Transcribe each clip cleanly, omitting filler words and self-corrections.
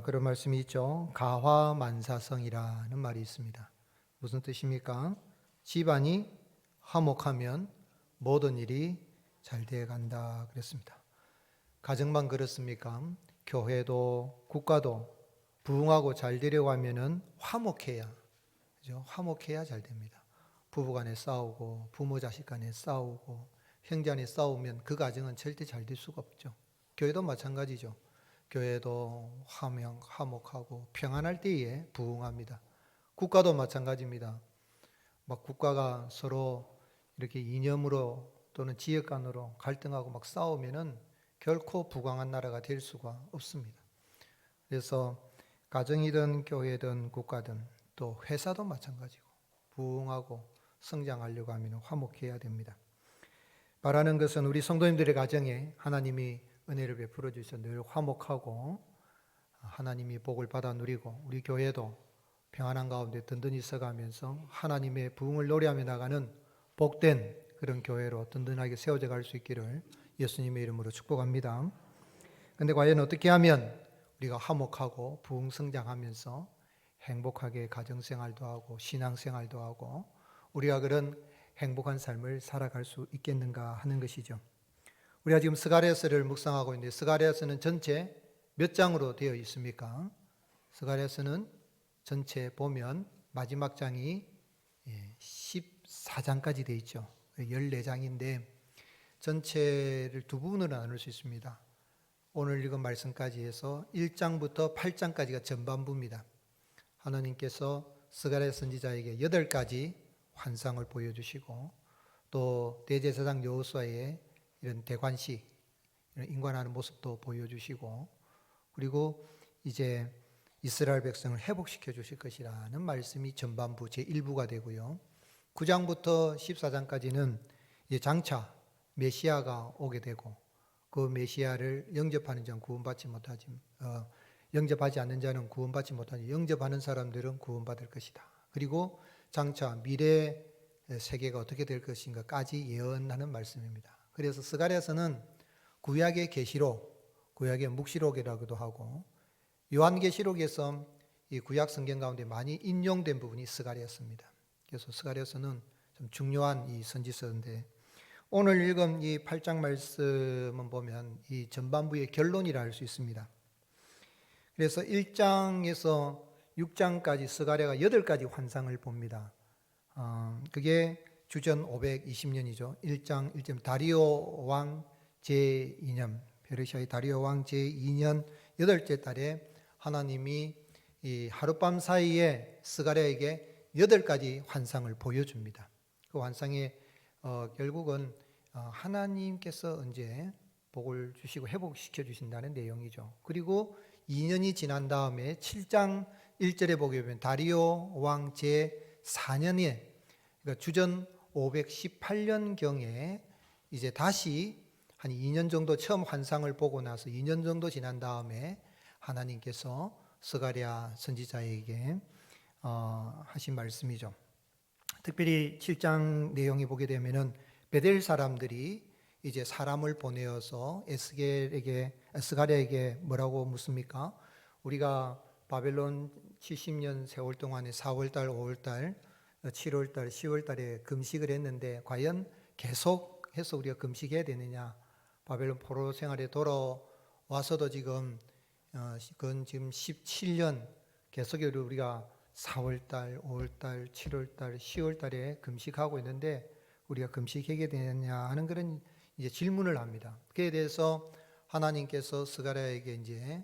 그런 말씀이 있죠. 가화만사성이라는 말이 있습니다. 무슨 뜻입니까? 집안이 화목하면 모든 일이 잘 되어 간다 그랬습니다. 가정만 그렇습니까? 교회도 국가도 부흥하고 잘 되려고 하면은 화목해야, 그죠? 화목해야 잘 됩니다. 부부 간에 싸우고 부모 자식 간에 싸우고 형제 간에 싸우면 그 가정은 절대 잘 될 수가 없죠. 교회도 마찬가지죠. 교회도 화목하고 평안할 때에 부흥합니다. 국가도 마찬가지입니다. 막 국가가 서로 이렇게 이념으로 또는 지역 간으로 갈등하고 막 싸우면은 결코 부강한 나라가 될 수가 없습니다. 그래서 가정이든 교회든 국가든 또 회사도 마찬가지고 부흥하고 성장하려고 하면 화목해야 됩니다. 바라는 것은 우리 성도님들의 가정에 하나님이 은혜를 베풀어 주셔서 늘 화목하고 하나님이 복을 받아 누리고 우리 교회도 평안한 가운데 든든히 서가면서 하나님의 부흥을 노래하며 나가는 복된 그런 교회로 든든하게 세워져 갈 수 있기를 예수님의 이름으로 축복합니다. 그런데 과연 어떻게 하면 우리가 화목하고 부흥 성장하면서 행복하게 가정생활도 하고 신앙생활도 하고 우리가 그런 행복한 삶을 살아갈 수 있겠는가 하는 것이죠. 우리가 지금 스가랴서를 묵상하고 있는데 스가랴서는 전체 몇 장으로 되어 있습니까? 스가랴서는 전체 보면 마지막 장이 14장까지 되어 있죠. 14장인데 전체를 두 부분으로 나눌 수 있습니다. 오늘 읽은 말씀까지 해서 1장부터 8장까지가 전반부입니다. 하나님께서 스가랴 선지자에게 8가지 환상을 보여주시고 또 대제사장 여호수아의 이런 대관식, 이런 인관하는 모습도 보여주시고 그리고 이제 이스라엘 백성을 회복시켜 주실 것이라는 말씀이 전반부 제1부가 되고요. 9장부터 14장까지는 이제 장차 메시아가 오게 되고 그 메시아를 영접하는 자는 구원받지 못하지, 영접하지 않는 자는 구원받지 못하지, 영접하는 사람들은 구원받을 것이다. 그리고 장차 미래 세계가 어떻게 될 것인가까지 예언하는 말씀입니다. 그래서 스가랴서는 구약의 계시록, 구약의 묵시록이라고도 하고 요한계시록에서 이 구약 성경 가운데 많이 인용된 부분이 스가랴서입니다. 그래서 스가랴서는 좀 중요한 이 선지서인데 오늘 읽은 이 8장 말씀은 보면 이 전반부의 결론이라 할 수 있습니다. 그래서 1장에서 6장까지 스가랴가 8가지 환상을 봅니다. 그게 주전 520년이죠. 1장 1절 다리오 왕 제2년, 페르시아의 다리오 왕 제2년 8째 달에 하나님이 이 하룻밤 사이에 스가랴에게 8가지 환상을 보여줍니다. 그 환상에 결국은 하나님께서 언제 복을 주시고 회복시켜 주신다는 내용이죠. 그리고 2년이 지난 다음에 7장 1절에 보게 되면 다리오 왕 제4년에 그러니까 주전 518년경에 이제 다시 한 2년 정도 처음 환상을 보고 나서 2년 정도 지난 다음에 하나님께서 스가랴 선지자에게 하신 말씀이죠. 특별히 7장 내용이 보게 되면은 베델 사람들이 이제 사람을 보내어서 스가랴에게 뭐라고 묻습니까? 우리가 바벨론 70년 세월 동안에 4월달, 5월달, 7월달, 10월달에 금식을 했는데 과연 계속해서 우리가 금식해야 되느냐? 바벨론 포로 생활에 돌아와서도 지금 그건 지금 17년 계속해서 우리가 4월달, 5월달, 7월달, 10월달에 금식하고 있는데 우리가 금식하게 되느냐 하는 그런 이제 질문을 합니다. 그에 대해서 하나님께서 스가랴에게 이제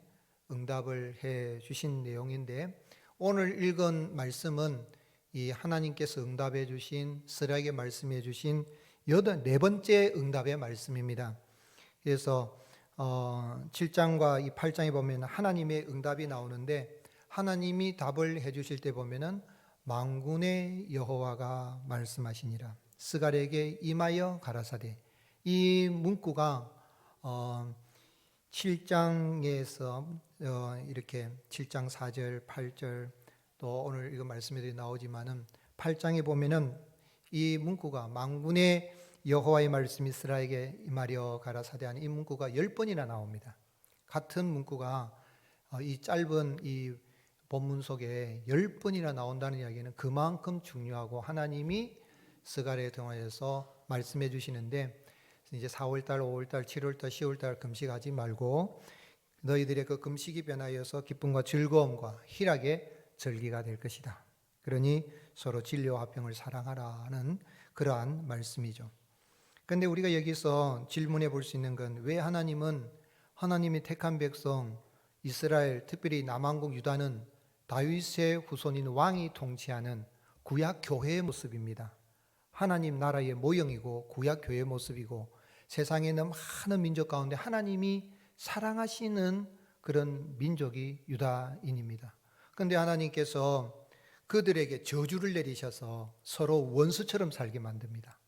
응답을 해 주신 내용인데 오늘 읽은 말씀은 이 하나님께서 응답해 주신 스가랴에게 말씀해 주신 4번째 응답의 말씀입니다. 그래서 7장과 이 8장에 보면 하나님의 응답이 나오는데 하나님이 답을 해 주실 때 보면은 만군의 여호와가 말씀하시니라 스가랴에게 임하여 가라사대 이 문구가 7장에서 이렇게 7장 4절, 8절 또 오늘 이거 말씀에도 나오지만은 8장에 보면은 이 문구가 만군의 여호와의 말씀이 스가랴에게 임하여 가라사대 하는 이 문구가 10번이나 나옵니다. 같은 문구가 이 짧은 이 본문 속에 10번이나 나온다는 이야기는 그만큼 중요하고 하나님이 스가랴에 통하여서 말씀해 주시는데, 이제 4월달, 5월달, 7월달, 10월달 금식하지 말고 너희들의 그 금식이 변하여서 기쁨과 즐거움과 희락의 절기가 될 것이다. 그러니 서로 진리와 화평을 사랑하라는 그러한 말씀이죠. 그런데 우리가 여기서 질문해 볼 수 있는 건, 왜 하나님은 하나님이 택한 백성 이스라엘, 특별히 남왕국 유다는 다윗의 후손인 왕이 통치하는 구약 교회의 모습입니다. 하나님 나라의 모형이고 구약 교회의 모습이고, 세상에 있는 많은 민족 가운데 하나님이 사랑하시는 그런 민족이 유다인입니다. 그런데 하나님께서 그들에게 저주를 내리셔서 서로 원수처럼 살게 만듭니다.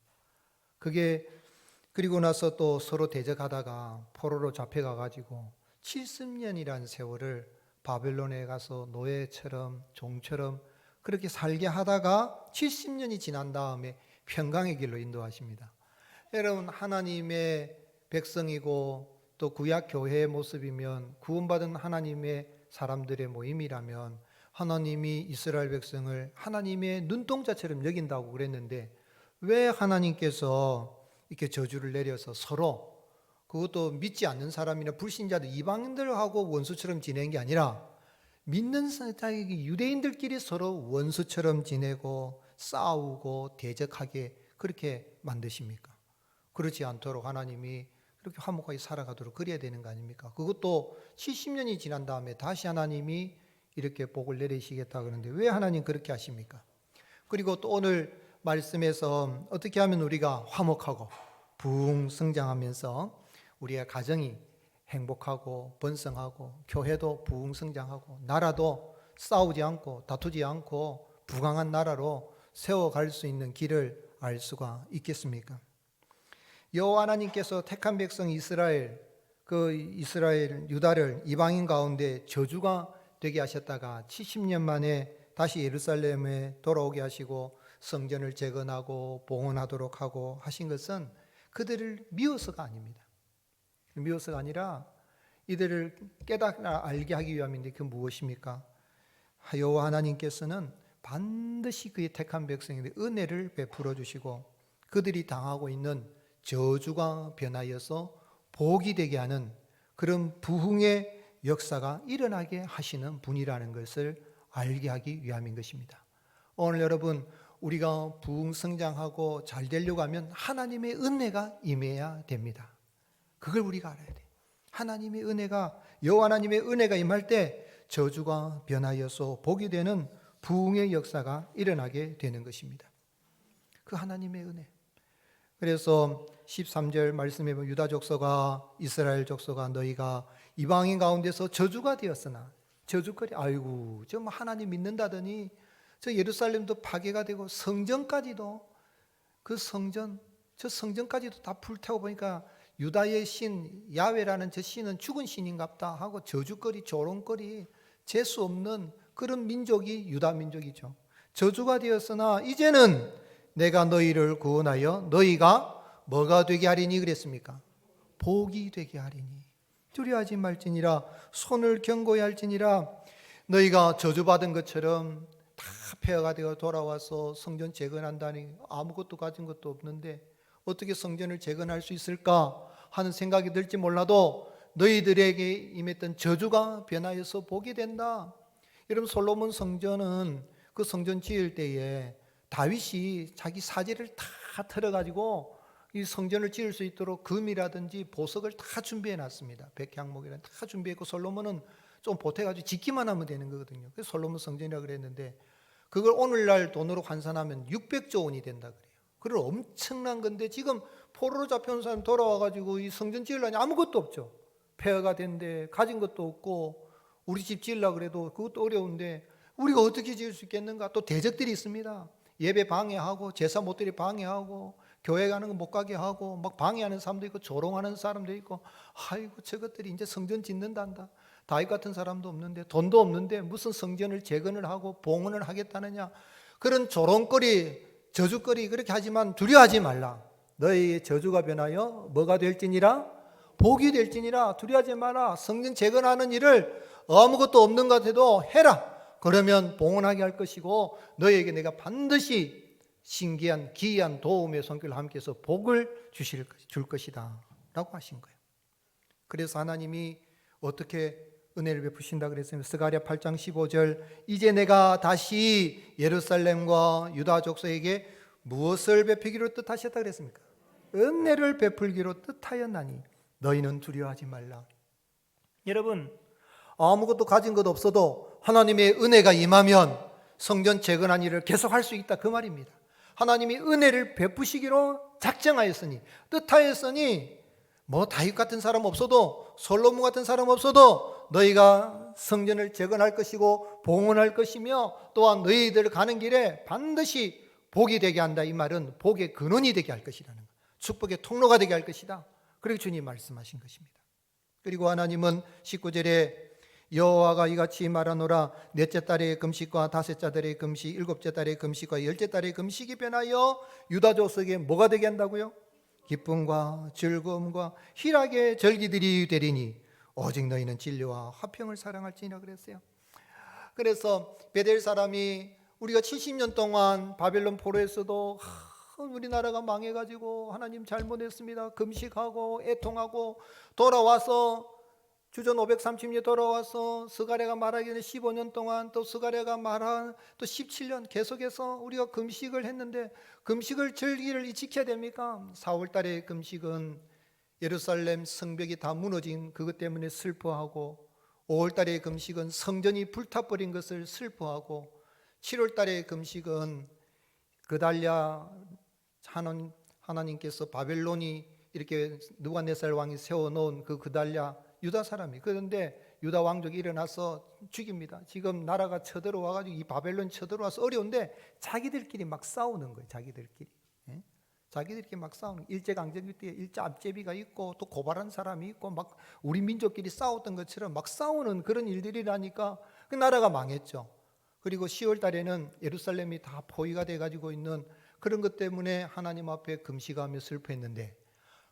그리고 나서 또 서로 대적하다가 포로로 잡혀가 가지고 70년이라는 세월을 바벨론에 가서 노예처럼 종처럼 그렇게 살게 하다가 70년이 지난 다음에 평강의 길로 인도하십니다. 여러분, 하나님의 백성이고 또 구약 교회의 모습이면, 구원받은 하나님의 사람들의 모임이라면 하나님이 이스라엘 백성을 하나님의 눈동자처럼 여긴다고 그랬는데, 왜 하나님께서 이렇게 저주를 내려서 서로, 그것도 믿지 않는 사람이나 불신자들 이방인들하고 원수처럼 지내는 게 아니라 믿는 유대인들끼리 서로 원수처럼 지내고 싸우고 대적하게 그렇게 만드십니까? 그렇지 않도록 하나님이 그렇게 화목하게 살아가도록 그래야 되는 거 아닙니까? 그것도 70년이 지난 다음에 다시 하나님이 이렇게 복을 내리시겠다 그러는데, 왜 하나님 그렇게 하십니까? 그리고 또 오늘 말씀에서 어떻게 하면 우리가 화목하고 부흥 성장하면서 우리의 가정이 행복하고 번성하고 교회도 부흥 성장하고 나라도 싸우지 않고 다투지 않고 부강한 나라로 세워갈 수 있는 길을 알 수가 있겠습니까? 여호와 하나님께서 택한 백성 이스라엘 유다를 이방인 가운데 저주가 되게 하셨다가 70년 만에 다시 예루살렘에 돌아오게 하시고 성전을 재건하고 봉헌하도록 하고 하신 것은 그들을 미워서가 아닙니다. 미워서가 아니라 이들을 깨닫나 알게 하기 위함인데, 그 무엇입니까? 여호와 하나님께서는 반드시 그의 택한 백성에게 은혜를 베풀어 주시고 그들이 당하고 있는 저주가 변하여서 복이 되게 하는 그런 부흥의 역사가 일어나게 하시는 분이라는 것을 알게 하기 위함인 것입니다. 오늘 여러분, 우리가 부흥 성장하고 잘 되려고 하면 하나님의 은혜가 임해야 됩니다. 그걸 우리가 알아야 돼. 하나님의 은혜가, 여호와 하나님의 은혜가 임할 때 저주가 변하여서 복이 되는 부흥의 역사가 일어나게 되는 것입니다. 그 하나님의 은혜. 그래서 13절 말씀에 보면, 유다 족속아 이스라엘 족속아 너희가 이방인 가운데서 저주가 되었으나, 저주거리, 아이고 저 뭐 하나님 믿는다더니 저 예루살렘도 파괴가 되고 성전까지도, 그 저 성전까지도 다 불태워 보니까 유다의 신 야훼라는 저 신은 죽은 신인갑다 하고 저주거리 조롱거리 재수 없는 그런 민족이 유다 민족이죠. 저주가 되었으나 이제는 내가 너희를 구원하여 너희가 뭐가 되게 하리니 그랬습니까? 복이 되게 하리니. 두려워하지 말지니라. 손을 견고히 할지니라. 너희가 저주받은 것처럼 다 폐허가 되어 돌아와서 성전 재건한다니, 아무것도 가진 것도 없는데 어떻게 성전을 재건할 수 있을까 하는 생각이 들지 몰라도 너희들에게 임했던 저주가 변하여서 복이 된다. 여러분, 솔로몬 성전은 그 성전 지을 때에 다윗이 자기 사제를 다 틀어가지고 이 성전을 지을 수 있도록 금이라든지 보석을 다 준비해 놨습니다. 백향목이랑 다 준비했고, 솔로몬은 좀 보태가지고 짓기만 하면 되는 거거든요. 그래서 솔로몬 성전이라고 그랬는데, 그걸 오늘날 돈으로 환산하면 600조 원이 된다 그래요. 그걸 엄청난 건데, 지금 포로로 잡혀온 사람 돌아와가지고 이 성전 지으려니 아무것도 없죠. 폐허가 된데 가진 것도 없고, 우리 집 지으려고 그래도 그것도 어려운데 우리가 어떻게 지을 수 있겠는가? 또 대적들이 있습니다. 예배 방해하고 제사 못 드리 방해하고 교회 가는 거 못 가게 하고 막 방해하는 사람도 있고 조롱하는 사람도 있고, 아이고 저것들이 이제 성전 짓는단다. 다윗 같은 사람도 없는데, 돈도 없는데 무슨 성전을 재건을 하고 봉헌을 하겠다느냐. 그런 조롱거리 저주거리 그렇게 하지만 두려워하지 말라. 너희 저주가 변하여 뭐가 될지니라? 복이 될지니라. 두려워하지 마라. 성전 재건하는 일을 아무것도 없는 것 같아도 해라. 그러면 봉헌하게 할 것이고 너희에게 내가 반드시 신기한 기이한 도움의 손길을 함께해서 복을 줄 것이다 라고 하신 거예요. 그래서 하나님이 어떻게 은혜를 베푸신다 그랬으면 스가랴 8장 15절 이제 내가 다시 예루살렘과 유다 족속에게 무엇을 베푸기로 뜻하셨다 그랬습니까? 은혜를 베풀기로 뜻하였나니 너희는 두려워하지 말라. 여러분, 아무것도 가진 것 없어도 하나님의 은혜가 임하면 성전 재건한 일을 계속할 수 있다 그 말입니다. 하나님이 은혜를 베푸시기로 작정하였으니 뜻하였으니 뭐 다윗 같은 사람 없어도 솔로몬 같은 사람 없어도 너희가 성전을 재건할 것이고 봉헌할 것이며 또한 너희들 가는 길에 반드시 복이 되게 한다. 이 말은 복의 근원이 되게 할 것이라는 것, 축복의 통로가 되게 할 것이다. 그렇게 주님 말씀하신 것입니다. 그리고 하나님은 19절에 여호와가 이같이 말하노라 넷째 달의 금식과 다섯째 달의 금식, 일곱째 달의 금식과 열째 달의 금식이 변하여 유다 족속에 뭐가 되게 한다고요? 기쁨과 즐거움과 희락의 절기들이 되리니 오직 너희는 진리와 화평을 사랑할지니라 그랬어요. 그래서 베델 사람이 우리가 70년 동안 바벨론 포로에서도 우리나라가 망해가지고 하나님 잘못했습니다. 금식하고 애통하고 돌아와서 주전 530년 돌아와서 스가랴가 말하기 전에 15년 동안 또 스가랴가 말한 또 17년 계속해서 우리가 금식을 했는데 금식을 절기를 지켜야 됩니까? 4월 달에 금식은 예루살렘 성벽이 다 무너진 그것 때문에 슬퍼하고 5월 달에 금식은 성전이 불타버린 것을 슬퍼하고 7월 달에 금식은 그달랴 하나님께서 바벨론이 이렇게 느부갓네살 왕이 세워놓은 그 그달랴 유다 사람이 그런데 유다 왕족이 일어나서 죽입니다. 지금 나라가 쳐들어와가지고 이 바벨론 쳐들어와서 어려운데 자기들끼리 막 싸우는 거예요. 자기들끼리 막 싸우는 거예요. 일제강점기 때 일제 앞제비가 있고 또 고발한 사람이 있고 막 우리 민족끼리 싸웠던 것처럼 막 싸우는 그런 일들이라니까 그 나라가 망했죠. 그리고 10월 달에는 예루살렘이 다 포위가 돼가지고 있는 그런 것 때문에 하나님 앞에 금식하며 슬퍼했는데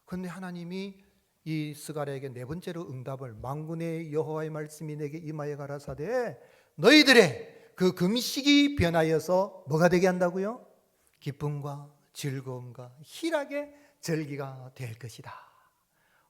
그런데 하나님이 이 스가랴에게 네 번째로 응답을 만군의 여호와의 말씀이 내게 임하여 가라사대 너희들의 그 금식이 변하여서 뭐가 되게 한다고요? 기쁨과 즐거움과 희락의 절기가 될 것이다.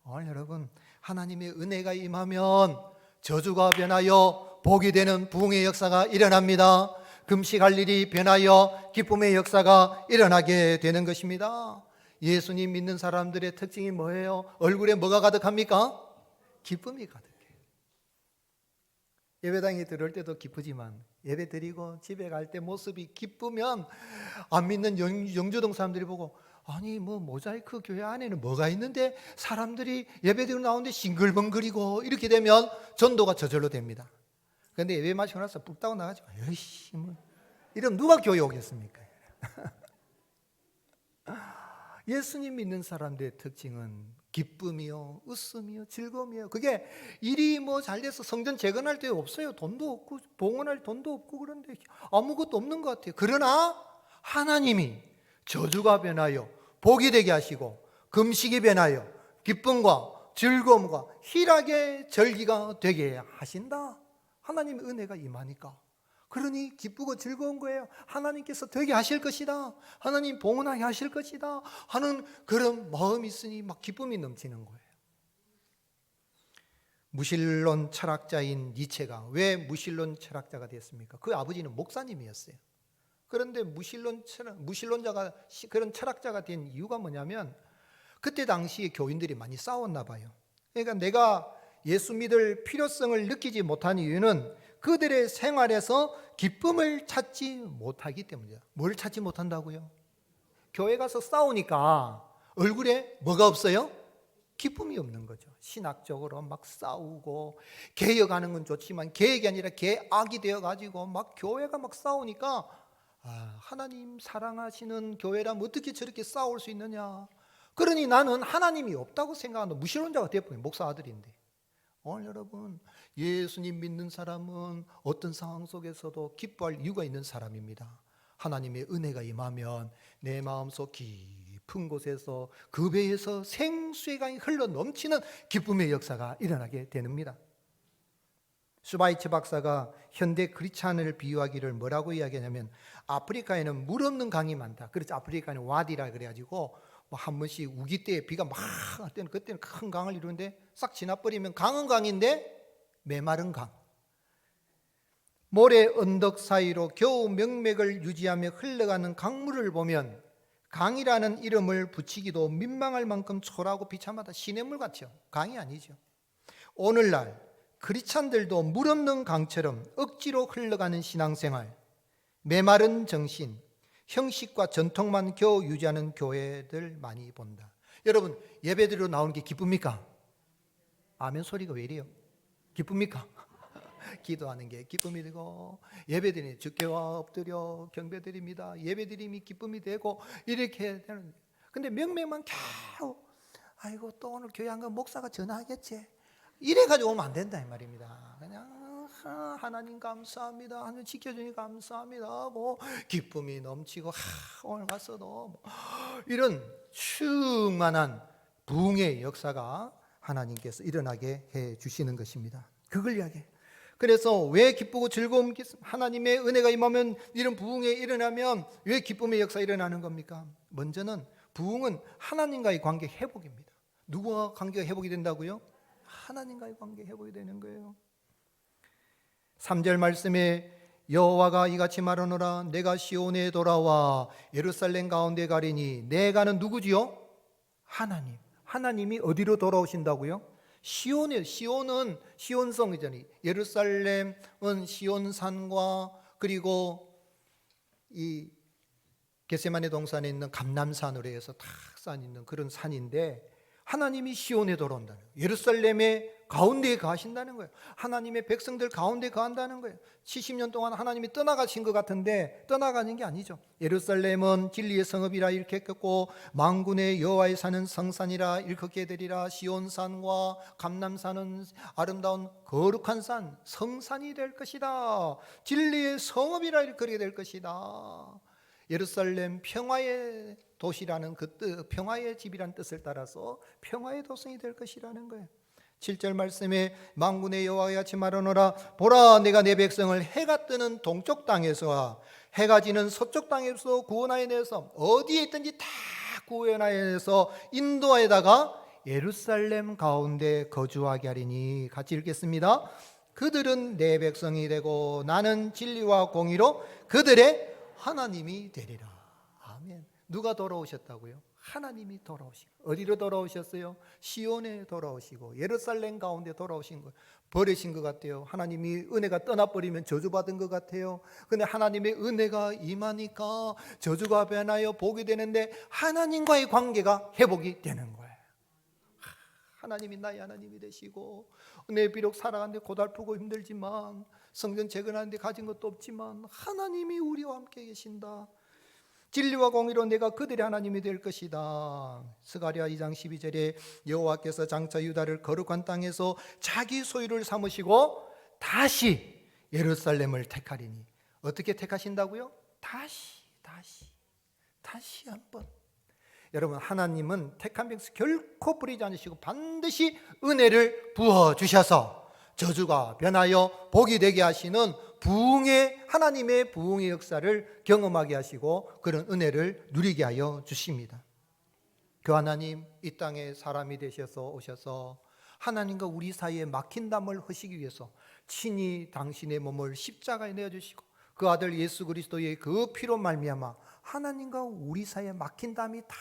오늘 여러분 하나님의 은혜가 임하면 저주가 변하여 복이 되는 부흥의 역사가 일어납니다. 금식할 일이 변하여 기쁨의 역사가 일어나게 되는 것입니다. 예수님 믿는 사람들의 특징이 뭐예요? 얼굴에 뭐가 가득합니까? 기쁨이 가득해요. 예배당에 들어올 때도 기쁘지만 예배 드리고 집에 갈 때 모습이 기쁘면 안 믿는 영주동 사람들이 보고 아니 뭐 모자이크 교회 안에는 뭐가 있는데 사람들이 예배 드리고 나오는데 싱글벙글이고 이렇게 되면 전도가 저절로 됩니다. 그런데 예배 마치고 나서 뚝 따고 나가지고 에이씨 뭐 이러면 누가 교회 오겠습니까? 예수님 믿는 사람들의 특징은 기쁨이요, 웃음이요, 즐거움이요. 그게 일이 뭐 잘 돼서 성전 재건할 때 없어요. 돈도 없고 봉헌할 돈도 없고 그런데 아무것도 없는 것 같아요. 그러나 하나님이 저주가 변하여 복이 되게 하시고 금식이 변하여 기쁨과 즐거움과 희락의 절기가 되게 하신다. 하나님의 은혜가 임하니까. 그러니 기쁘고 즐거운 거예요. 하나님께서 되게 하실 것이다. 하나님 봉헌하게 하실 것이다 하는 그런 마음이 있으니 막 기쁨이 넘치는 거예요. 무신론 철학자인 니체가 왜 무신론 철학자가 됐습니까? 그 아버지는 목사님이었어요. 그런데 무신론자가 그런 철학자가 된 이유가 뭐냐면 그때 당시에 교인들이 많이 싸웠나 봐요. 그러니까 내가 예수 믿을 필요성을 느끼지 못한 이유는 그들의 생활에서 기쁨을 찾지 못하기 때문이다. 뭘 찾지 못한다고요? 교회 가서 싸우니까 얼굴에 뭐가 없어요? 기쁨이 없는 거죠. 신학적으로 막 싸우고 개혁하는 건 좋지만 개혁이 아니라 개악이 되어가지고 막 교회가 막 싸우니까 하나님 사랑하시는 교회라면 어떻게 저렇게 싸울 수 있느냐. 그러니 나는 하나님이 없다고 생각하는 무신론자가 되어버린 목사 아들인데 오늘 여러분 예수님 믿는 사람은 어떤 상황 속에서도 기뻐할 이유가 있는 사람입니다. 하나님의 은혜가 임하면 내 마음속 깊은 곳에서 그 배에서 생수의 강이 흘러 넘치는 기쁨의 역사가 일어나게 됩니다. 슈바이츠 박사가 현대 크리스찬을 비유하기를 뭐라고 이야기하냐면, 아프리카에는 물 없는 강이 많다. 그래서 아프리카는 와디라 그래가지고 뭐 한 번씩 우기 때에 비가 막 때는 그때는 큰 강을 이루는데 싹 지나버리면 강은 강인데 메마른 강. 모래 언덕 사이로 겨우 명맥을 유지하며 흘러가는 강물을 보면 강이라는 이름을 붙이기도 민망할 만큼 초라하고 비참하다. 시냇물 같죠. 강이 아니죠. 오늘날 크리스찬들도 물 없는 강처럼 억지로 흘러가는 신앙생활, 메마른 정신, 형식과 전통만 겨우 유지하는 교회들 많이 본다. 여러분, 예배드리러 나오는 게 기쁩니까? 아멘 소리가 왜 이래요? 기쁩니까? 기도하는 게 기쁨이 되고, 예배드리니 주께와 엎드려 경배드립니다. 예배드림이 기쁨이 되고 이렇게 되는. 근데 명맥만 겨우 아이고 또 오늘 교회 안 가면 목사가 전화하겠지, 이래가지고 오면 안 된다 이 말입니다. 그냥 하나님 감사합니다, 하나님 지켜주니 감사합니다, 뭐 기쁨이 넘치고 오늘 갔어도 뭐 이런 충만한 부흥의 역사가 하나님께서 일어나게 해 주시는 것입니다. 그걸 이야기해요. 그래서 왜 기쁘고 즐거움, 하나님의 은혜가 임하면, 이런 부흥에 일어나면 왜 기쁨의 역사 일어나는 겁니까? 먼저는 부흥은 하나님과의 관계 회복입니다. 누구와 관계가 회복이 된다고요? 하나님과의 관계 회복이 되는 거예요. 3절 말씀에 여호와가 이같이 말하노라, 내가 시온에 돌아와 예루살렘 가운데 가리니, 내가는 누구지요? 하나님. 하나님이 어디로 돌아오신다고요? 시온에, 시온은 시온성이잖아요. 예루살렘은 시온산과 그리고 이 겟세마네 동산에 있는 감람산으로 해서 탁 산 있는 그런 산인데, 하나님이 시온에 돌아온다는 거예요. 예루살렘의 가운데에 가신다는 거예요. 하나님의 백성들 가운데 가한다는 거예요. 70년 동안 하나님이 떠나가신 것 같은데 떠나가는 게 아니죠. 예루살렘은 진리의 성읍이라 일컫겠고, 만군의 여호와의 산은 성산이라 일컫게 되리라. 시온산과 감람산은 아름다운 거룩한 산, 성산이 될 것이다. 진리의 성읍이라 일컬게 될 것이다. 예루살렘 평화의 도시라는 그 뜻, 평화의 집이라는 뜻을 따라서 평화의 도성이 될 것이라는 거예요. 7절 말씀에 만군의 여호와가 같이 말하노라, 보라 내가 내 백성을 해가 뜨는 동쪽 땅에서 해가 지는 서쪽 땅에서 구원하여 내서, 어디에 있든지 다 구원하여 내서 인도하여다가 예루살렘 가운데 거주하게 하리니. 같이 읽겠습니다. 그들은 내 백성이 되고 나는 진리와 공의로 그들의 하나님이 되리라. 아멘. 누가 돌아오셨다고요? 하나님이 돌아오시고. 어디로 돌아오셨어요? 시온에 돌아오시고 예루살렘 가운데 돌아오신 거예요. 버리신 것 같아요. 하나님이 은혜가 떠나버리면 저주받은 것 같아요. 근데 하나님의 은혜가 임하니까 저주가 변하여 복이 되는데, 하나님과의 관계가 회복이 되는 거예요. 하나님이 나의 하나님이 되시고, 내 비록 살아가는데 고달프고 힘들지만, 성전 재건하는데 가진 것도 없지만 하나님이 우리와 함께 계신다. 진리와 공의로 내가 그들의 하나님이 될 것이다. 스가랴 2장 12절에 여호와께서 장차 유다를 거룩한 땅에서 자기 소유를 삼으시고 다시 예루살렘을 택하리니. 어떻게 택하신다고요? 다시 한번. 여러분, 하나님은 택한 백성 결코 버리지 않으시고 반드시 은혜를 부어주셔서 저주가 변하여 복이 되게 하시는 부흥의, 하나님의 부흥의 역사를 경험하게 하시고 그런 은혜를 누리게 하여 주십니다. 그 하나님 이 땅에 사람이 되셔서 오셔서 하나님과 우리 사이에 막힌 담을 허시기 위해서 친히 당신의 몸을 십자가에 내어주시고 그 아들 예수 그리스도의 그 피로 말미암아 하나님과 우리 사이에 막힌 담이 다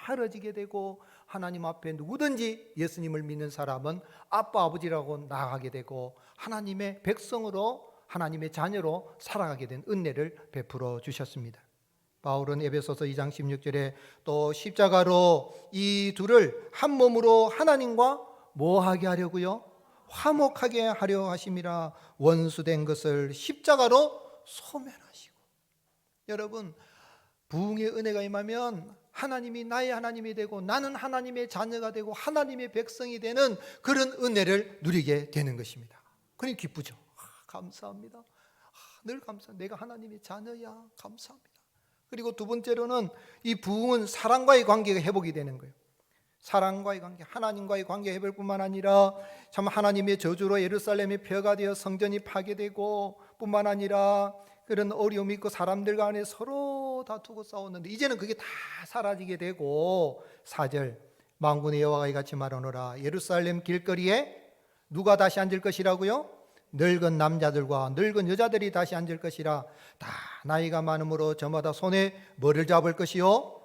흐려지게 되고, 하나님 앞에 누구든지 예수님을 믿는 사람은 아빠 아버지라고 나아가게 되고 하나님의 백성으로, 하나님의 자녀로 살아가게 된 은혜를 베풀어 주셨습니다. 바울은 에베소서 2장 16절에 또 십자가로 이 둘을 한 몸으로 하나님과 뭐하게 하려고요? 화목하게 하려 하심이라. 원수된 것을 십자가로 소멸하시고. 여러분, 부흥의 은혜가 임하면 하나님이 나의 하나님이 되고 나는 하나님의 자녀가 되고 하나님의 백성이 되는 그런 은혜를 누리게 되는 것입니다. 그러니 기쁘죠. 감사합니다. 늘 감사합니다. 내가 하나님의 자녀야. 감사합니다. 그리고 두 번째로는 이 부흥은 사랑과의 관계가 회복이 되는 거예요. 사랑과의 관계, 하나님과의 관계 회복일 뿐만 아니라 참 하나님의 저주로 예루살렘이 폐허가 되어 성전이 파괴되고 뿐만 아니라 그런 어려움이 있고 사람들 간에 서로 다투고 싸웠는데 이제는 그게 다 사라지게 되고 4절 만군의 여호와가 이같이 말하노라 예루살렘 길거리에 누가 다시 앉을 것이라고요? 늙은 남자들과 늙은 여자들이 다시 앉을 것이라. 다 나이가 많으므로 저마다 손에 뭐를 잡을 것이요?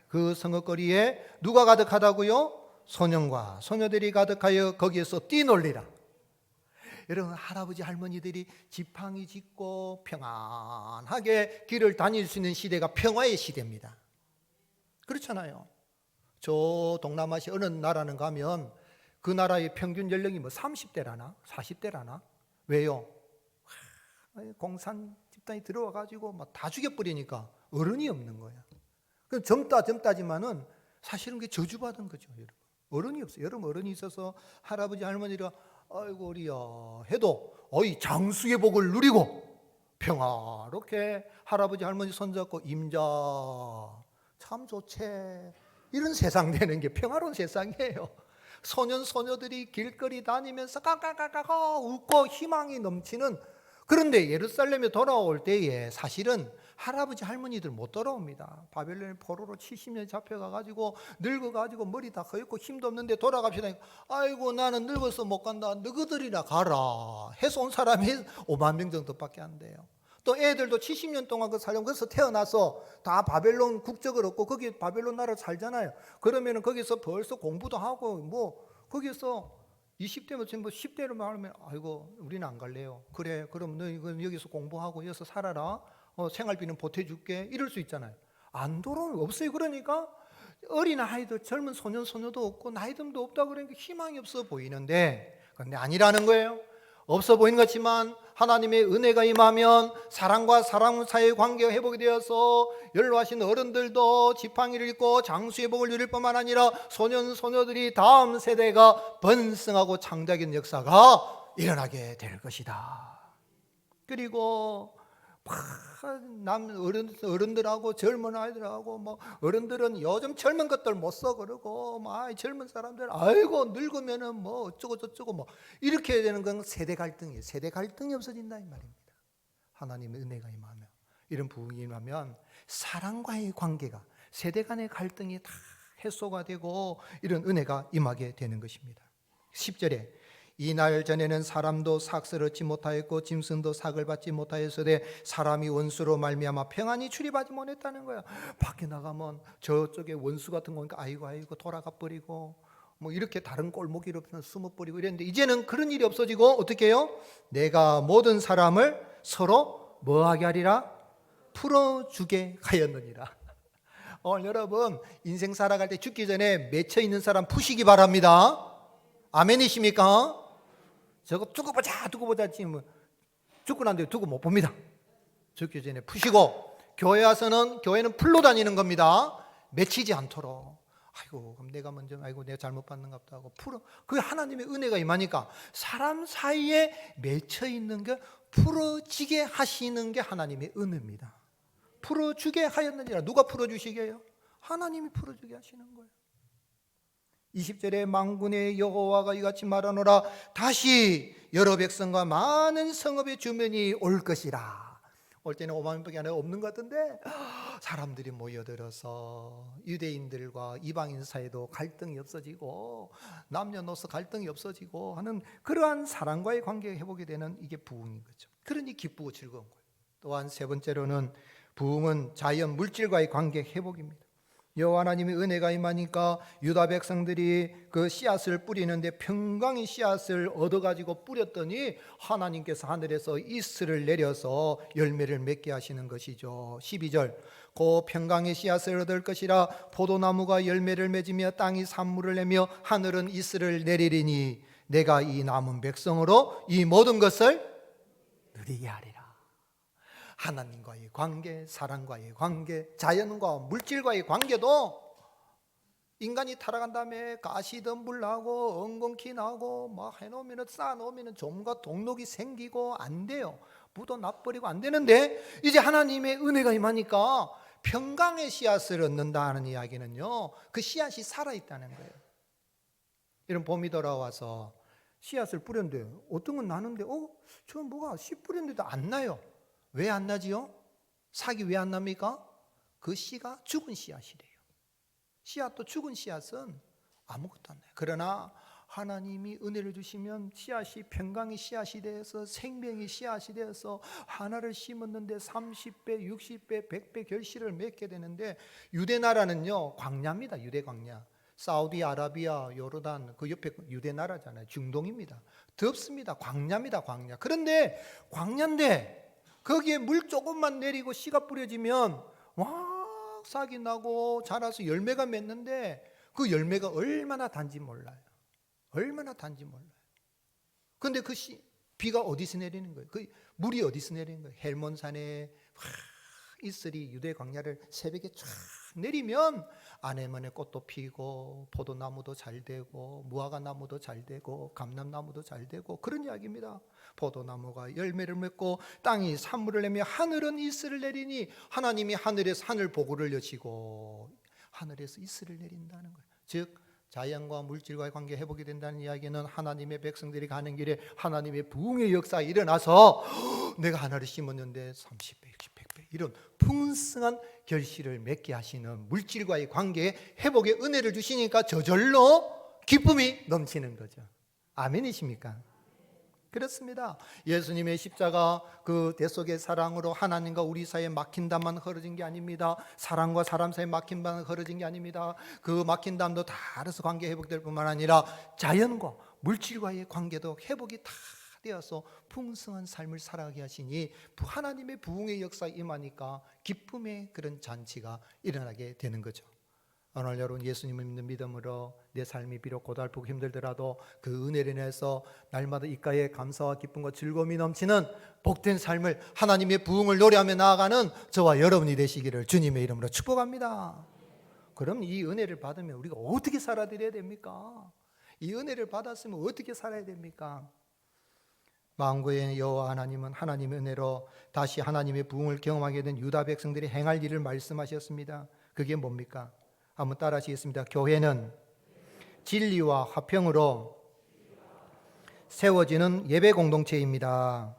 그 성읍거리에 누가 가득하다고요? 소년과 소녀들이 가득하여 거기에서 뛰놀리라. 여러분, 할아버지 할머니들이 지팡이 짚고 평안하게 길을 다닐 수 있는 시대가 평화의 시대입니다. 그렇잖아요. 저 동남아시아 어느 나라는 가면 그 나라의 평균 연령이 뭐 30대라나 40대라나. 왜요? 공산 집단이 들어와 가지고 막 다 죽여버리니까 어른이 없는 거야. 그럼 젊다지만은 사실은 그게 저주받은 거죠, 여러분. 어른이 없어요. 여러분, 어른이 있어서 할아버지 할머니가 아이고 우리야 해도 장수의 복을 누리고 평화롭게 할아버지 할머니 손잡고 임자 참 좋지, 이런 세상 되는 게 평화로운 세상이에요. 소년 소녀들이 길거리 다니면서 까까까까 웃고 희망이 넘치는. 그런데 예루살렘에 돌아올 때에 사실은 할아버지 할머니들 못 돌아옵니다. 바벨론의 포로로 70년 잡혀가가지고 늙어가지고 머리 다 허옇고 힘도 없는데 돌아갑시다. 아이고 나는 늙어서 못 간다. 너희들이나 가라 해서 온 사람이 5만 명 정도밖에 안 돼요. 또 애들도 70년 동안 그 살려면 거기서 태어나서 다 바벨론 국적을 얻고 거기 바벨론 나라 살잖아요. 그러면은 거기서 벌써 공부도 하고 뭐 거기서 20대면 지금 뭐 10대로 말하면 아이고 우리는 안 갈래요. 그래 그럼 너 여기서 공부하고 여기서 살아라. 생활비는 보태줄게. 이럴 수 있잖아요. 안 돌아오면 없어요. 그러니까 어린 아이들 젊은 소년 소녀도 없고 나이듦도 없다 그러니까 희망이 없어 보이는데 그런데 아니라는 거예요. 없어 보이는 것 같지만 하나님의 은혜가 임하면 사랑과 사랑 사이의 관계가 회복이 되어서 연로하신 어른들도 지팡이를 입고 장수의 복을 누릴 뿐만 아니라 소년 소녀들이 다음 세대가 번성하고 창작인 역사가 일어나게 될 것이다. 그리고 어른들하고 젊은 아이들하고 뭐 어른들은 요즘 젊은 것들 못 써 그러고 막 젊은 사람들 아이고 늙으면은 뭐 어쩌고 저쩌고 뭐 이렇게 되는 건 세대 갈등이에요. 세대 갈등이 없어진다 이 말입니다. 하나님의 은혜가 임하면, 이런 부흥이 임하면 사랑과의 관계가, 세대 간의 갈등이 다 해소가 되고 이런 은혜가 임하게 되는 것입니다. 10절에 이날 전에는 사람도 삭을 얻지 못하였고 짐승도 삭을 받지 못하였으되 사람이 원수로 말미암아 평안히 출입하지 못했다는 거야. 밖에 나가면 저쪽에 원수 같은 거니까 아이고 돌아가 버리고 뭐 이렇게 다른 골목으로 숨어버리고 이랬는데 이제는 그런 일이 없어지고 어떻게 해요? 내가 모든 사람을 서로 뭐하게 하리라? 풀어주게 하였느니라. 오늘 여러분 인생 살아갈 때 죽기 전에 맺혀 있는 사람 푸시기 바랍니다. 아멘이십니까? 저거 두고 보자 지금 죽고 난 뒤에 두고 못 봅니다. 죽기 전에 푸시고, 교회 와서는 교회는 풀로 다니는 겁니다. 맺히지 않도록. 아이고 그럼 내가 먼저 내가 잘못 받는가 보다 하고 풀어. 그 하나님의 은혜가 임하니까 사람 사이에 맺혀 있는 게 풀어지게 하시는 게 하나님의 은혜입니다. 풀어주게 하였느니라. 누가 풀어주시게요? 하나님이 풀어주게 하시는 거예요. 20절에 만군의 여호와가 이같이 말하노라 다시 여러 백성과 많은 성읍의 주민이 올 것이라. 올 때는 5만 명밖에 없는 것 같은데 사람들이 모여들어서 유대인들과 이방인 사이도 갈등이 없어지고 남녀노소 갈등이 없어지고 하는 그러한 사랑과의 관계가 회복이 되는 이게 부흥인 거죠. 그러니 기쁘고 즐거운 거예요. 또한 세 번째로는 부흥은 자연 물질과의 관계 회복입니다. 여호와 하나님의 은혜가 임하니까 유다 백성들이 그 씨앗을 뿌리는데 평강의 씨앗을 얻어가지고 뿌렸더니 하나님께서 하늘에서 이슬을 내려서 열매를 맺게 하시는 것이죠. 12절 그 평강의 씨앗을 얻을 것이라 포도나무가 열매를 맺으며 땅이 산물을 내며 하늘은 이슬을 내리리니 내가 이 남은 백성으로 이 모든 것을 누리게 하리라. 하나님과의 관계, 사랑과의 관계, 자연과 물질과의 관계도 인간이 타락한 다음에 가시덤불 나고 엉겅퀴 나고 막 해놓으면 쌓아놓으면 좀과 동록이 생기고 안 돼요. 묻어 놔버리고 안 되는데 이제 하나님의 은혜가 임하니까 평강의 씨앗을 얻는다는 이야기는요, 그 씨앗이 살아있다는 거예요. 이런 봄이 돌아와서 씨앗을 뿌렸는데 어떤 건 나는데 저 뭐가 씨 뿌렸는데도 안 나요. 왜 안 나지요? 싹이 왜 안 납니까? 그 씨가 죽은 씨앗이래요. 씨앗도 죽은 씨앗은 아무것도 안 나요. 그러나 하나님이 은혜를 주시면 씨앗이 평강의 씨앗이 되어서 생명의 씨앗이 되어서 하나를 심었는데 30배, 60배, 100배 결실을 맺게 되는데, 유대 나라는요 광야입니다. 유대 광야. 사우디아라비아, 요르단 그 옆에 유대 나라잖아요. 중동입니다. 덥습니다. 광야입니다. 광야. 그런데 광야인데 거기에 물 조금만 내리고 씨가 뿌려지면 와 싹이 나고 자라서 열매가 맺는데, 그 열매가 얼마나 단지 몰라요. 얼마나 단지 몰라요. 그런데 그 비가 어디서 내리는 거예요? 그 물이 어디서 내리는 거예요? 헬몬산에 이슬이 유대 광야를 새벽에 쫙 내리면 아네모네 꽃도 피고 포도나무도 잘 되고 무화과 나무도 잘 되고 감람나무도 잘 되고 그런 이야기입니다. 포도나무가 열매를 맺고 땅이 산물을 내며 하늘은 이슬을 내리니, 하나님이 하늘에서 하늘 보고를 여시고 하늘에서 이슬을 내린다는 거예요. 즉 자연과 물질과의 관계 회복이 된다는 이야기는 하나님의 백성들이 가는 길에 하나님의 부흥의 역사가 일어나서 내가 하나를 심었는데 30배, 60배, 100배 이런 풍성한 결실을 맺게 하시는 물질과의 관계에 회복의 은혜를 주시니까 저절로 기쁨이 넘치는 거죠. 아멘이십니까? 그렇습니다. 예수님의 십자가 그 대속의 사랑으로 하나님과 우리 사이에 막힌 담만 흐려진 게 아닙니다. 사람과 사람 사이에 막힌 담만 흐려진 게 아닙니다. 그 막힌 담도 다 알아서 관계 회복될 뿐만 아니라 자연과 물질과의 관계도 회복이 다 되어서 풍성한 삶을 살아가게 하시니 하나님의 부흥의 역사가 임하니까 기쁨의 그런 잔치가 일어나게 되는 거죠. 오늘 여러분 예수님을 믿는 믿음으로 내 삶이 비록 고달프고 힘들더라도 그 은혜를 인해서 날마다 입가에 감사와 기쁨과 즐거움이 넘치는 복된 삶을, 하나님의 부흥을 노래하며 나아가는 저와 여러분이 되시기를 주님의 이름으로 축복합니다. 그럼 이 은혜를 받으면 우리가 어떻게 살아드려야 됩니까? 이 은혜를 받았으면 어떻게 살아야 됩니까? 만군의 여호와 하나님은 하나님의 은혜로 다시 하나님의 부흥을 경험하게 된 유다 백성들이 행할 일을 말씀하셨습니다. 그게 뭡니까? 한번 따라 하시겠습니다. 교회는 진리와 화평으로 세워지는 예배 공동체입니다.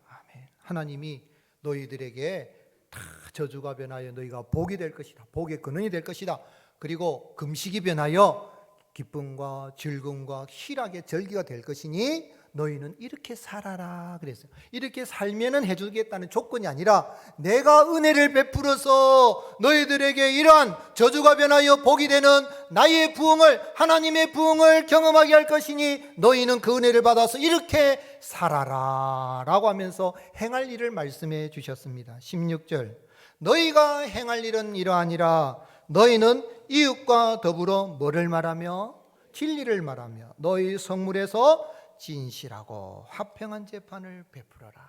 아멘. 하나님이 너희들에게 다 저주가 변하여 너희가 복이 될 것이다. 복의 근원이 될 것이다. 그리고 금식이 변하여 기쁨과 즐거움과 희락의 절기가 될 것이니 너희는 이렇게 살아라 그랬어요. 이렇게 살면은 해주겠다는 조건이 아니라 내가 은혜를 베풀어서 너희들에게 이러한 저주가 변하여 복이 되는 나의 부흥을, 하나님의 부흥을 경험하게 할 것이니 너희는 그 은혜를 받아서 이렇게 살아라 라고 하면서 행할 일을 말씀해 주셨습니다. 16절 너희가 행할 일은 이러하니라. 너희는 이웃과 더불어 뭐를 말하며? 진리를 말하며 너희 성물에서 진실하고 화평한 재판을 베풀어라.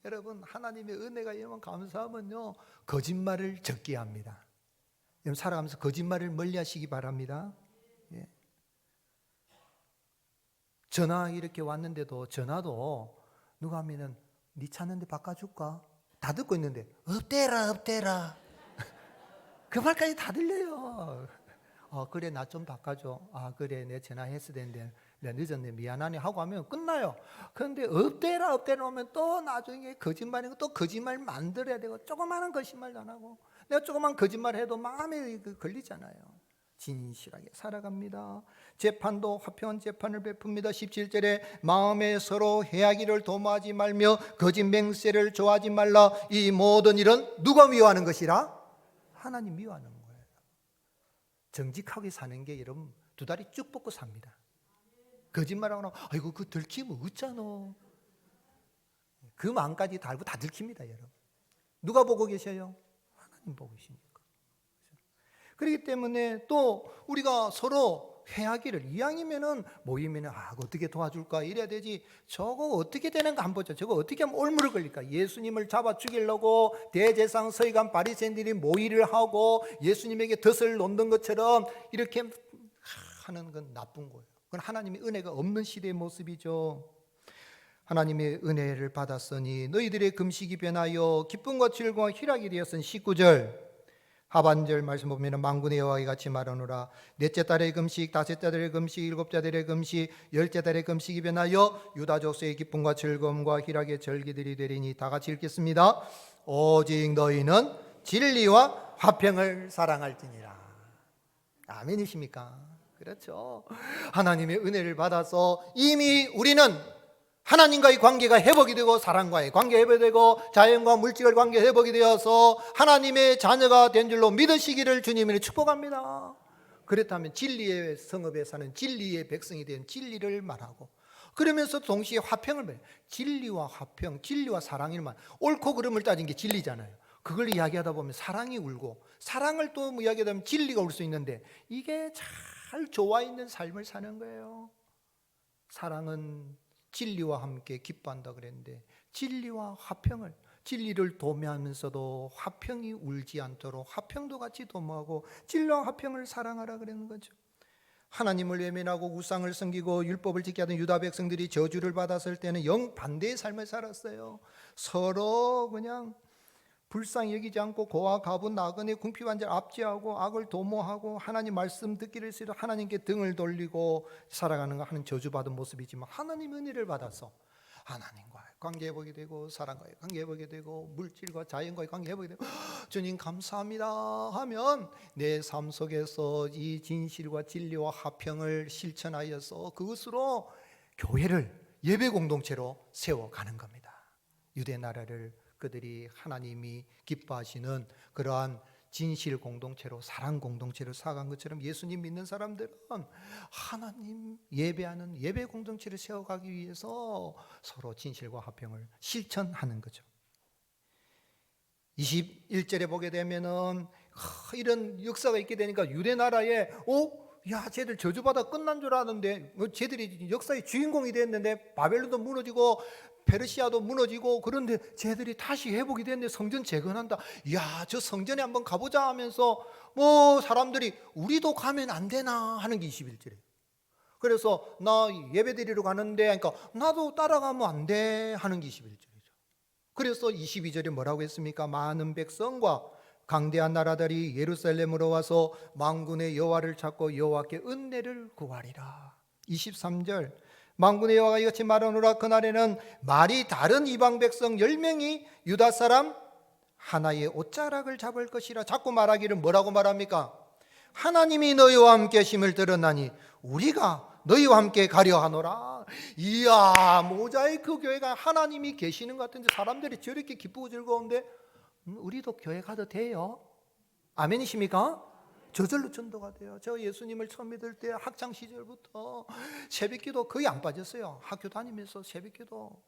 여러분 하나님의 은혜가 이만 감사하면요 거짓말을 적게 합니다. 여러분 살아가면서 거짓말을 멀리 하시기 바랍니다. 예. 전화 이렇게 왔는데도 전화도 누가 하면은 네 찾는데 바꿔줄까? 다 듣고 있는데 없대라 없대라 그 말까지 다 들려요. 그래 나 좀 바꿔줘. 그래 내 전화했어야 되는데 내가 늦었네 미안하네 하고 하면 끝나요. 그런데 없대라 없대라 하면 또 나중에 거짓말이고 또 거짓말 만들어야 되고 조그마한 거짓말도 안 하고 내가 조그만 거짓말 해도 마음에 걸리잖아요. 진실하게 살아갑니다. 재판도 화평한 재판을 베풉니다. 17절에 마음에 서로 해하기를 도모하지 말며 거짓 맹세를 좋아하지 말라. 이 모든 일은 누가 미워하는 것이라? 하나님 미워하는 거예요. 정직하게 사는 게 여러분 두 다리 쭉 뻗고 삽니다. 거짓말하고 나면 아이고 그 들키면 어쩌노. 그 마음까지 다 알고 다 들킵니다. 여러분 누가 보고 계셔요? 하나님 보고 계십니까? 그렇기 때문에 또 우리가 서로 회하기를 이왕이면은 모이면은 어떻게 도와줄까 이래야 되지. 저거 어떻게 되는가 한번 보자. 저거 어떻게 하면 올무를 걸릴까. 예수님을 잡아 죽이려고 대제사장 서기관 바리새인들이 모의를 하고 예수님에게 덫을 놓는 것처럼 이렇게 하는 건 나쁜 거예요. 그건 하나님의 은혜가 없는 시대의 모습이죠. 하나님의 은혜를 받았으니 너희들의 금식이 변하여 기쁨과 즐거움과 희락이 되었으니 19절 하반절 말씀 보면 만군의 여호와가 같이 말하노라. 넷째 달의 금식, 다섯째 달의 금식, 일곱째 달의 금식, 열째 달의 금식이 변하여 유다 족속의 기쁨과 즐거움과 희락의 절기들이 되리니. 다 같이 읽겠습니다. 오직 너희는 진리와 화평을 사랑할지니라. 아멘이십니까? 그렇죠. 하나님의 은혜를 받아서 이미 우리는 하나님과의 관계가 회복이 되고 사랑과의 관계가 회복이 되고 자연과 물질의 관계가 회복이 되어서 하나님의 자녀가 된 줄로 믿으시기를 주님이 축복합니다. 그렇다면 진리의 성읍에 사는 진리의 백성이 된 진리를 말하고 그러면서 동시에 화평을 말해요. 진리와 화평, 진리와 사랑을 말. 옳고 그름을 따진 게 진리잖아요. 그걸 이야기하다 보면 사랑이 울고 사랑을 또 이야기하다 보면 진리가 울 수 있는데 이게 잘 조화 있는 삶을 사는 거예요. 사랑은 진리와 함께 기뻐한다 그랬는데 진리와 화평을, 진리를 도모하면서도 화평이 울지 않도록 화평도 같이 도모하고 진리와 화평을 사랑하라 그러는 거죠. 하나님을 외면하고 우상을 섬기고 율법을 지키지 않은 유다 백성들이 저주를 받았을 때는 영반대의 삶을 살았어요. 서로 그냥 불쌍히 여기지 않고 고아 가분 나그네 궁핍한 자를 압제하고 악을 도모하고 하나님 말씀 듣기를 싫어 하나님께 등을 돌리고 살아가는 거 하는 저주받은 모습이지만 하나님 은혜를 받아서 하나님과 관계 회복이 되고 사랑과의 관계 회복이 되고 물질과 자연과의 관계 회복이 되고 주님 감사합니다 하면 내 삶 속에서 이 진실과 진리와 화평을 실천하여서 그것으로 교회를 예배 공동체로 세워가는 겁니다. 유대 나라를 그들이 하나님이 기뻐하시는 그러한 진실 공동체로 사랑 공동체로 살아간 것처럼 예수님 믿는 사람들은 하나님 예배하는 예배 공동체를 세워가기 위해서 서로 진실과 화평을 실천하는 거죠. 21절에 보게 되면은 이런 역사가 있게 되니까 유대 나라에 야, 쟤들 저주받아 끝난 줄 알았는데 쟤들이 역사의 주인공이 됐는데 바벨론도 무너지고 페르시아도 무너지고 그런데 쟤들이 다시 회복이 됐는데 성전 재건한다. 야, 저 성전에 한번 가보자 하면서 사람들이 우리도 가면 안 되나 하는 게 21절이에요. 그래서 나 예배드리러 가는데 그러니까 나도 따라가면 안 돼 하는 게 21절이죠. 그래서 22절에 뭐라고 했습니까? 많은 백성과 강대한 나라들이 예루살렘으로 와서 만군의 여호와를 찾고 여호와께 은혜를 구하리라. 23절 만군의 여호와가 이같이 말하노라. 그날에는 말이 다른 이방 백성 10명이 유다 사람 하나의 옷자락을 잡을 것이라. 자꾸 말하기를 뭐라고 말합니까? 하나님이 너희와 함께 하심을 들었나니 우리가 너희와 함께 가려 하노라. 이야, 모자이크 교회가 하나님이 계시는 것 같은데 사람들이 저렇게 기쁘고 즐거운데 우리도 교회 가도 돼요? 아멘이십니까? 저절로 전도가 돼요. 저 예수님을 처음 믿을 때 학창 시절부터 새벽기도 거의 안 빠졌어요. 학교 다니면서 새벽기도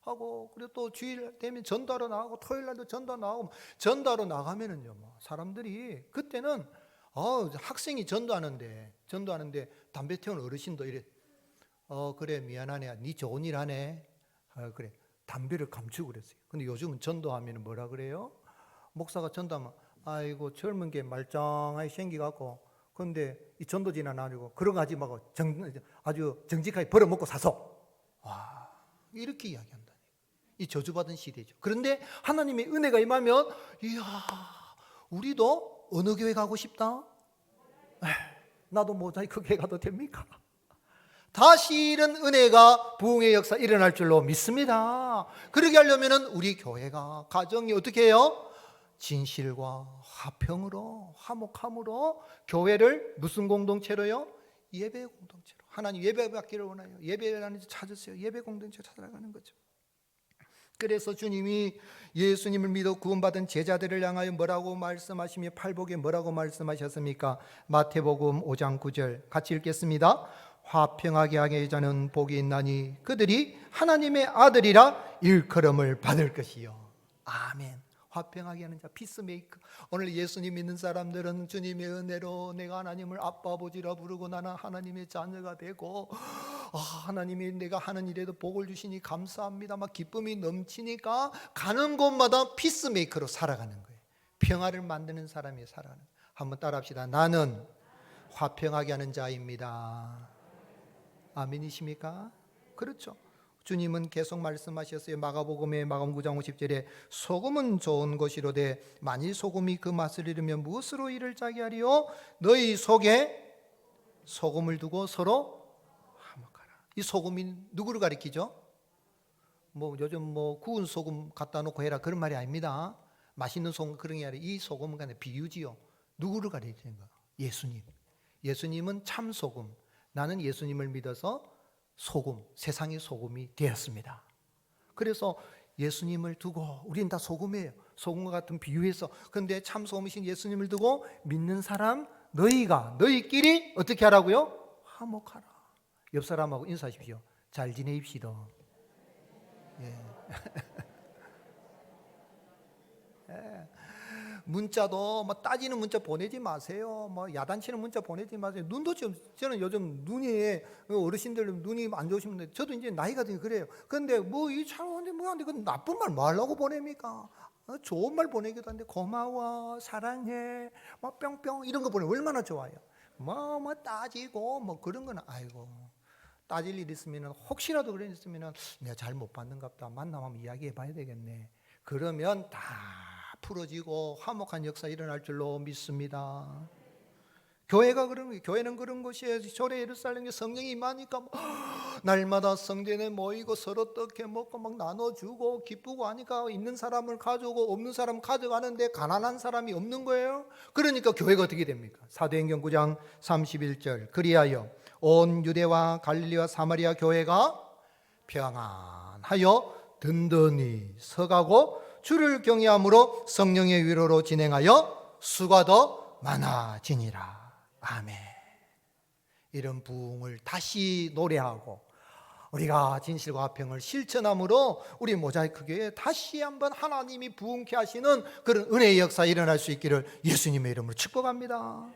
하고 그리고 또 주일 되면 전도하러 나가고 토요일 날도 전도 나가고 전도하러 나가면은요 사람들이 그때는 학생이 전도하는데 담배 태우는 어르신도 이래 그래 미안하네 니 좋은 일 하네 그래 담배를 감추고 그랬어요. 근데 요즘은 전도하면 뭐라 그래요? 목사가 전도하면 아이고 젊은 게 말짱하게 생기갖고 근데 이 전도지는 아니고 그런 거 하지 말고 아주 정직하게 벌어먹고 사서 와 이렇게 이야기한다. 이 저주받은 시대죠. 그런데 하나님의 은혜가 임하면 이야 우리도 어느 교회 가고 싶다? 나도 모자이크 교회 가도 됩니까? 다시 이런 은혜가 부흥의 역사 일어날 줄로 믿습니다. 그러게 하려면 우리 교회가 가정이 어떻게 해요? 진실과 화평으로 화목함으로 교회를 무슨 공동체로요? 예배 공동체로. 하나님 예배 받기를 원해요. 예배라는 데 찾으세요. 예배 공동체 찾아가는 거죠. 그래서 주님이 예수님을 믿어 구원받은 제자들을 향하여 뭐라고 말씀하시며 팔복에 뭐라고 말씀하셨습니까? 마태복음 5장 9절 같이 읽겠습니다. 화평하게 하게 자는 복이 있나니 그들이 하나님의 아들이라 일컬음을 받을 것이요. 아멘. 화평하게 하는 자 피스메이커. 오늘 예수님 믿는 사람들은 주님의 은혜로 내가 하나님을 아빠 아버지라 부르고 나는 하나님의 자녀가 되고 하나님이 내가 하는 일에도 복을 주시니 감사합니다 막 기쁨이 넘치니까 가는 곳마다 피스메이커로 살아가는 거예요. 평화를 만드는 사람이 살아가는. 한번 따라합시다. 나는 화평하게 하는 자입니다. 아멘이십니까? 그렇죠. 주님은 계속 말씀하셨어요. 마가복음의 마가복음 9장 50절에 소금은 좋은 것이로되 만일 소금이 그 맛을 잃으면 무엇으로 이를 짜게 하리요? 너희 속에 소금을 두고 서로 화목하라. 이 소금이 누구를 가리키죠? 요즘 구운 소금 갖다 놓고 해라 그런 말이 아닙니다. 맛있는 소금 그런 게 아니라 이 소금은 그냥 비유지요. 누구를 가리키는 거? 예수님. 예수님은 참 소금. 나는 예수님을 믿어서 소금, 세상의 소금이 되었습니다. 그래서 예수님을 두고 우리는 다 소금이에요. 소금과 같은 비유에서. 그런데 참 소금이신 예수님을 두고 믿는 사람 너희끼리 어떻게 하라고요? 화목하라. 옆 사람하고 인사하십시오. 잘 지내입시다. 예. 문자도 따지는 문자 보내지 마세요. 야단치는 문자 보내지 마세요. 눈도 저는 요즘 눈이 어르신들 눈이 안 좋으시면 저도 이제 나이가 드니 그래요. 그런데 이 차원데 뭐한데 그 나쁜 말 하려고 보냅니까? 좋은 말 보내기도 하는데 고마워, 사랑해, 뿅뿅 이런 거 보내면 얼마나 좋아요. 따지고 그런 거는 아이고. 따질 일 있으면 혹시라도 그런 일 있으면 내가 잘 못 받는가 보다. 만나면 이야기해 봐야 되겠네. 그러면 다 풀어지고 화목한 역사 일어날 줄로 믿습니다. 교회가 그런 거예요. 교회는 그런 곳이에요. 초래 예루살렘에 성령이 임하니까 날마다 성전에 모이고 서로 떡해 먹고 나눠주고 기쁘고 하니까 있는 사람을 가져오고 없는 사람 가져가는데 가난한 사람이 없는 거예요. 그러니까 교회가 어떻게 됩니까? 사도행전 9장 31절 그리하여 온 유대와 갈릴리와 사마리아 교회가 평안하여 든든히 서가고 주를 경외함으로 성령의 위로로 진행하여 수가 더 많아지니라. 아멘. 이런 부흥을 다시 노래하고 우리가 진실과 화평을 실천함으로 우리 모자이크 교회에 다시 한번 하나님이 부흥케 하시는 그런 은혜의 역사 일어날 수 있기를 예수님의 이름으로 축복합니다.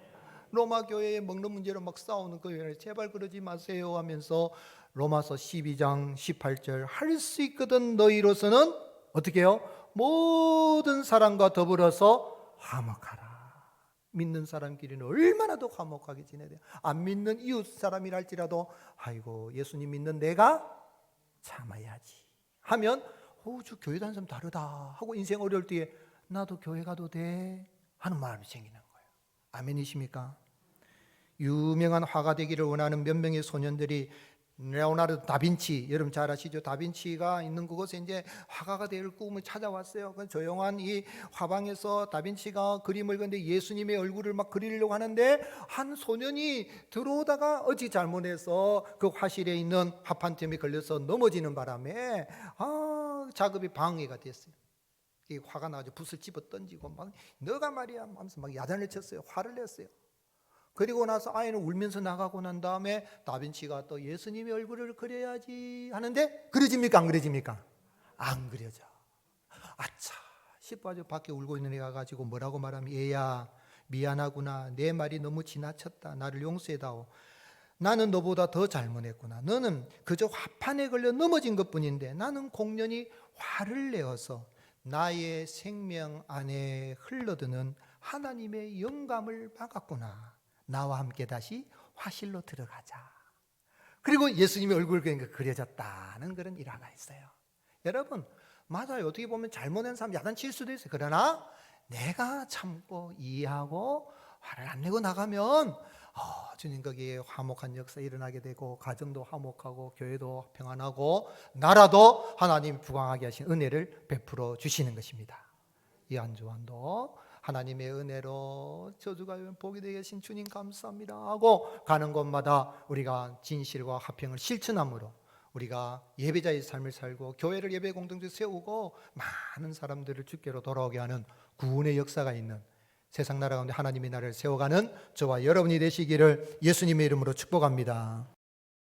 로마 교회에 먹는 문제로 싸우는 교회를 제발 그러지 마세요 하면서 로마서 12장 18절 할 수 있거든 너희로서는 어떻게 해요? 모든 사람과 더불어서 화목하라. 믿는 사람끼리는 얼마나 더 화목하게 지내야 돼요. 안 믿는 이웃 사람이랄지라도 아이고 예수님 믿는 내가 참아야지 하면 저 교회 다니는 사람 다르다 하고 인생 어려울 때에 나도 교회 가도 돼 하는 마음이 생기는 거예요. 아멘이십니까? 유명한 화가 되기를 원하는 몇 명의 소년들이 레오나르도 다빈치, 여러분 잘 아시죠? 다빈치가 있는 그곳에 이제 화가가 될 꿈을 찾아왔어요. 그 조용한 이 화방에서 다빈치가 그림을 그리는데 예수님의 얼굴을 그리려고 하는데 한 소년이 들어오다가 어찌 잘못해서 그 화실에 있는 화판점에 걸려서 넘어지는 바람에 작업이 방해가 됐어요. 이 화가 나가지고 붓을 집어 던지고 너가 말이야 하면서 야단을 쳤어요. 화를 냈어요. 그리고 나서 아이는 울면서 나가고 난 다음에 다빈치가 또 예수님의 얼굴을 그려야지 하는데 그려집니까? 안 그려집니까? 안 그려져. 아차 싶어가지고 밖에 울고 있는 애가 가지고 뭐라고 말하면 얘야 미안하구나. 내 말이 너무 지나쳤다. 나를 용서해다오. 나는 너보다 더 잘못했구나. 너는 그저 화판에 걸려 넘어진 것뿐인데 나는 공연히 화를 내어서 나의 생명 안에 흘러드는 하나님의 영감을 막았구나. 나와 함께 다시 화실로 들어가자. 그리고 예수님의 얼굴 그려졌다는 그런 일화가 있어요. 여러분 맞아요. 어떻게 보면 잘못한 사람 야단칠 수도 있어요. 그러나 내가 참고 이해하고 화를 안 내고 나가면 주님 거기에 화목한 역사 일어나게 되고 가정도 화목하고 교회도 평안하고 나라도 하나님 부강하게 하신 은혜를 베풀어 주시는 것입니다. 이한주환도 하나님의 은혜로 저주가 복이 되게 하신 주님 감사합니다 하고 가는 곳마다 우리가 진실과 화평을 실천함으로 우리가 예배자의 삶을 살고 교회를 예배 공동체 세우고 많은 사람들을 주께로 돌아오게 하는 구원의 역사가 있는 세상 나라 가운데 하나님의 나라를 세워가는 저와 여러분이 되시기를 예수님의 이름으로 축복합니다.